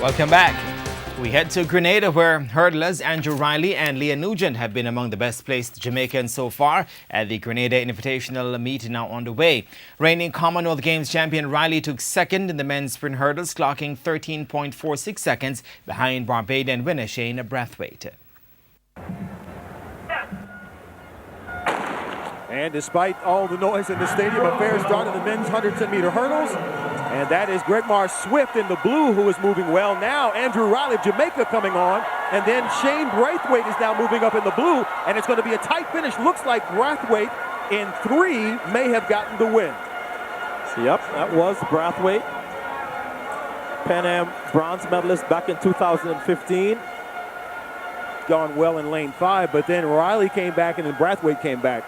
Welcome back. We head to Grenada, where hurdlers Andrew Riley and Leah Nugent have been among the best placed Jamaicans so far at the Grenada Invitational meet now underway. Reigning Commonwealth Games champion Riley took second in the men's sprint hurdles, clocking 13.46 seconds behind Barbadian winner Shane Brathwaite. And despite all the noise in the stadium, a fair start in the men's 110-meter hurdles. And that is Gregmar Swift in the blue, who is moving well. Now Andrew Riley of Jamaica coming on. And then Shane Brathwaite is now moving up in the blue. And it's going to be a tight finish. Looks like Brathwaite in 3 may have gotten the win. Yep, that was Brathwaite. Pan Am bronze medalist back in 2015. Gone well in lane 5, but then Riley came back and then Brathwaite came back.